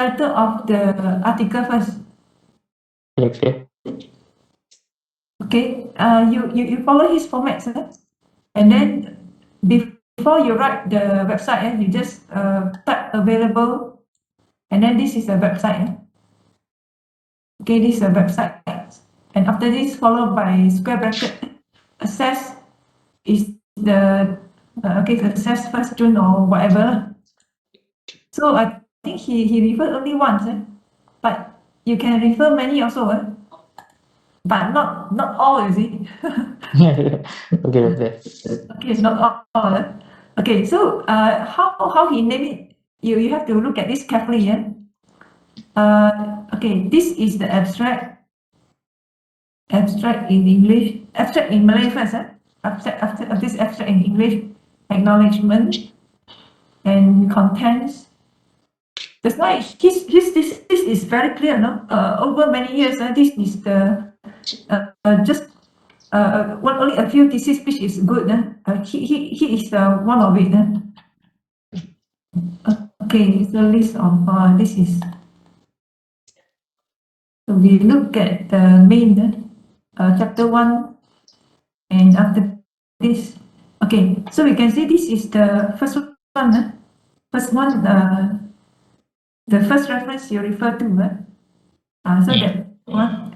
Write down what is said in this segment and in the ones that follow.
title of the article first. Okay. Okay, you follow his format, sir. And then before you write the website, you just type available, and then this is a website. Okay, this is a website, and after this followed by square bracket. Access is the okay, access 1st June or whatever. So I think he referred only once, but you can refer many also, but not all, you see. Okay, okay. Okay, not all. Okay, so how he name it? You have to look at this carefully, yeah. Okay, this is the abstract. Abstract in English. Abstract in Malay first, after this abstract in English. Acknowledgement and contents. That's why this is very clear, no? Over many years, this is the just only a few thesis which is good. He is one of it. Okay, so list of this is. So we look at the main chapter 1, and after this, okay. So we can see this is the first one. First one, the first reference you refer to. So that one.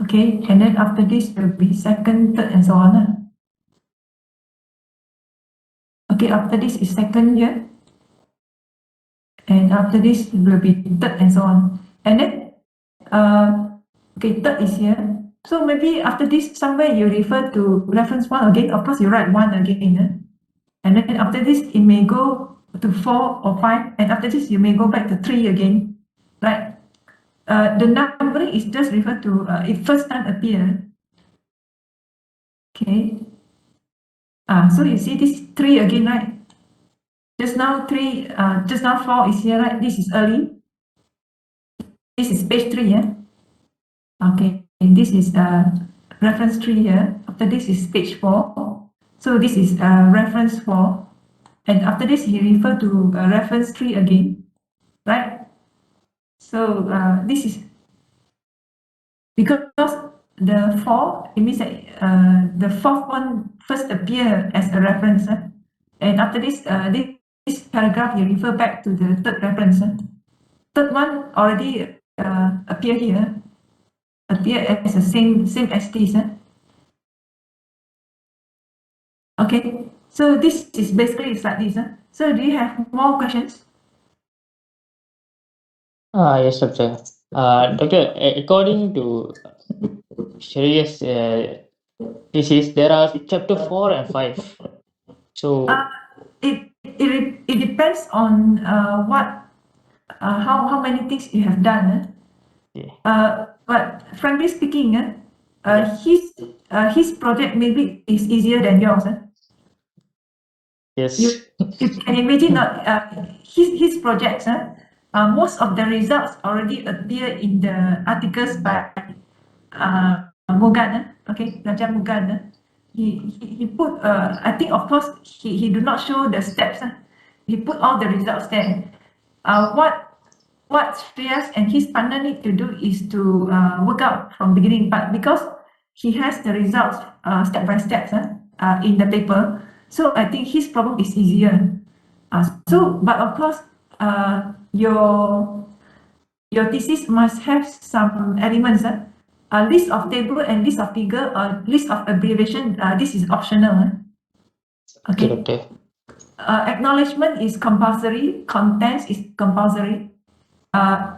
Okay, and then after this will be second, third, and so on. Okay, after this is second year, and after this will be third, and so on. And then, okay, third is here. So maybe after this, somewhere you refer to reference 1 again. Of course, you write 1 again. And then after this, it may go to 4 or 5. And after this, you may go back to 3 again. Right? The numbering is just referred to it first time appear. Okay. So you see this 3 again, right? Just now 3, just now 4 is here, right? This is early. This is page 3, yeah? Okay, and this is reference 3 here. After this is page 4. So this is reference 4. And after this, he referred to reference 3 again, right? So this is because the 4, it means that the fourth one first appear as a reference. And after this, this paragraph, you refer back to the third reference. Third one already appear here, appear as the same as this. Okay, so this is basically like this. So do you have more questions? Yes, doctor. Doctor, according to Sharia's thesis, there are chapter 4 and 5. So It depends on what how many things you have done. But frankly speaking, his project maybe is easier than yours. yes. You can imagine his projects. Most of the results already appear in the articles by Mugan. Okay, Raja Mugan. He put. I think of course he do not show the steps. He put all the results there. What Shreyas and his partner need to do is to work out from beginning, but because he has the results step by step in the paper, so I think his problem is easier. But of course, your thesis must have some elements. A list of table and list of figure or list of abbreviation. This is optional. Okay. Okay. Acknowledgement is compulsory. Contents is compulsory.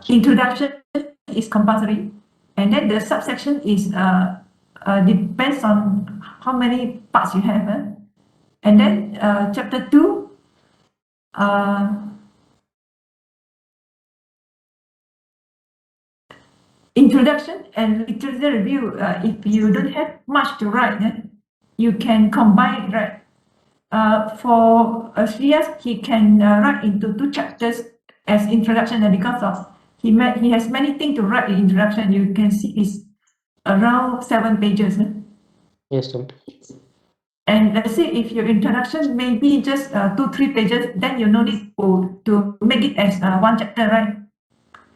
Introduction is compulsory, and then the subsection is depends on how many parts you have. And then chapter 2, introduction and literature review. If you don't have much to write, you can combine, right? For Shreyas, he can write into 2 chapters as introduction, and because of he has many things to write in introduction. You can see it's around 7 pages. Yes, doctor. And let's say if your introduction maybe just 2-3 pages, then you no need to make it as one chapter, right?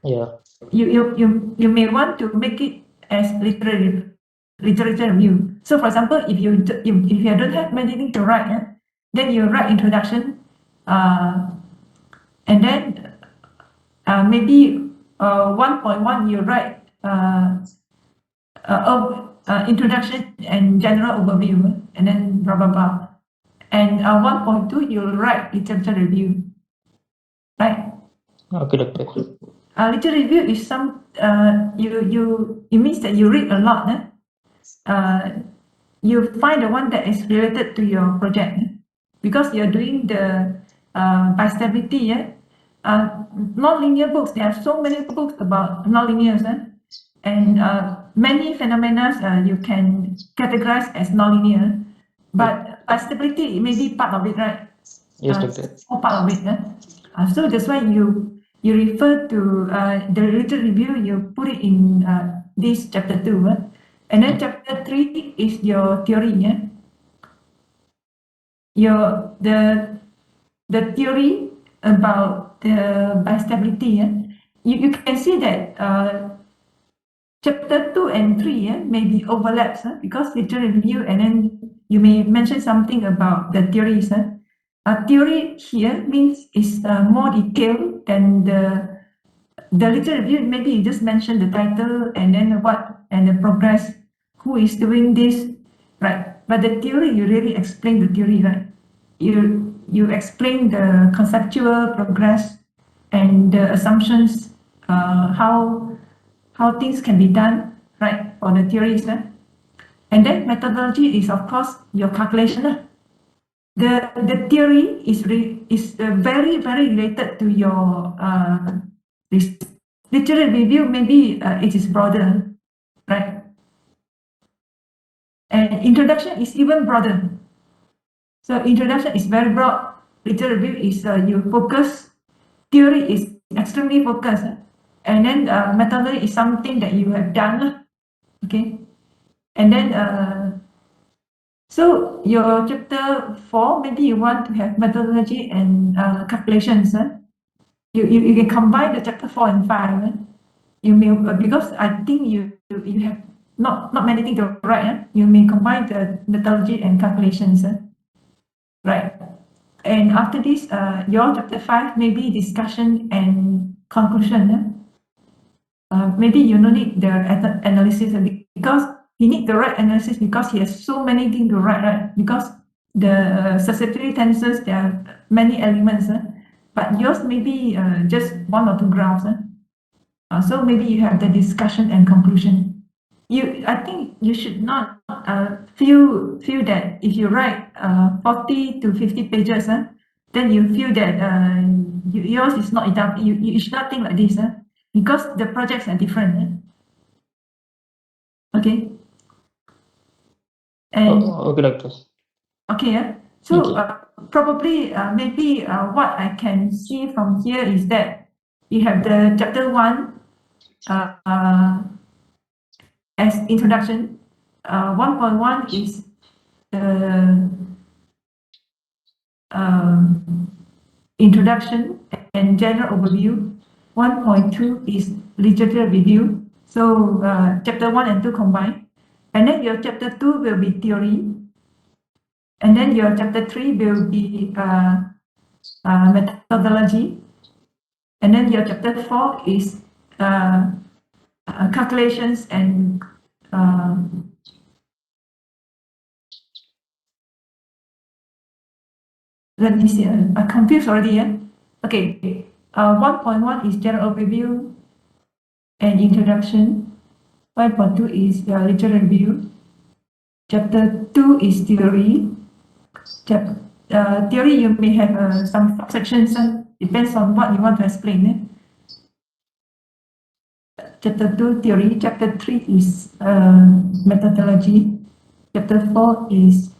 Yeah. You may want to make it as literature review. So for example, if you don't have anything to write, then you write introduction, and then maybe 1.1 you write introduction and general overview, and then blah blah blah. And 1.2 you'll write literature review, right? Okay, doctor. Literature review is it means that you read a lot. You find the one that is related to your project, because you're doing the by stability. Non-linear books, there are so many books about non-linears, and many phenomena you can categorize as non-linear, but by stability it may be part of it, right? Yes, doctor. Small part of it. So that's why you refer to the literature review, you put it in this chapter 2. And then chapter 3 is your theory. The theory about the bistability. You can see that chapter 2 and 3 maybe overlaps, because literature review, and then you may mention something about the theories. Theory here means is more detailed than the literature review. Maybe you just mention the title and then what and the progress, who is doing this, right? But the theory, you really explain the theory, right? You explain the conceptual progress and the assumptions, how things can be done, right, for the theories. And then methodology is of course your calculation. The theory is very related to your this literature review. Maybe it is broader, right? And introduction is even broader. So introduction is very broad. Literature review is you focus. Theory is extremely focused, and then methodology is something that you have done, okay? And then so your chapter 4, maybe you want to have methodology and calculations. You can combine the chapter 4 and 5. You may, because I think you have not many things to write. You may combine the methodology and calculations, right? And after this, your chapter 5 maybe discussion and conclusion. Maybe you don't need the analysis, because he need the right analysis because he has so many things to write, right? Because the susceptibility tenses, there are many elements, but yours maybe just 1 or 2 graphs. So maybe you have the discussion and conclusion. I think you should not feel that if you write 40 to 50 pages, then you feel that yours is not enough. You should not think like this, because the projects are different. Okay. And Okay, doctor. okay, so Okay. probably maybe what I can see from here is that you have the chapter 1 as introduction. 1.1 is the introduction and general overview. 1.2 is literature review. So chapter 1 and 2 combined. And then your chapter 2 will be theory. And then your chapter 3 will be methodology. And then your chapter 4 is calculations and let me see, I'm confused already. Okay, 1.1 is general overview and introduction. 5.2 is literature review. Chapter 2 is theory. Theory, you may have some sections, depends on what you want to explain. Chapter 2, theory. Chapter 3 is methodology. Chapter 4 is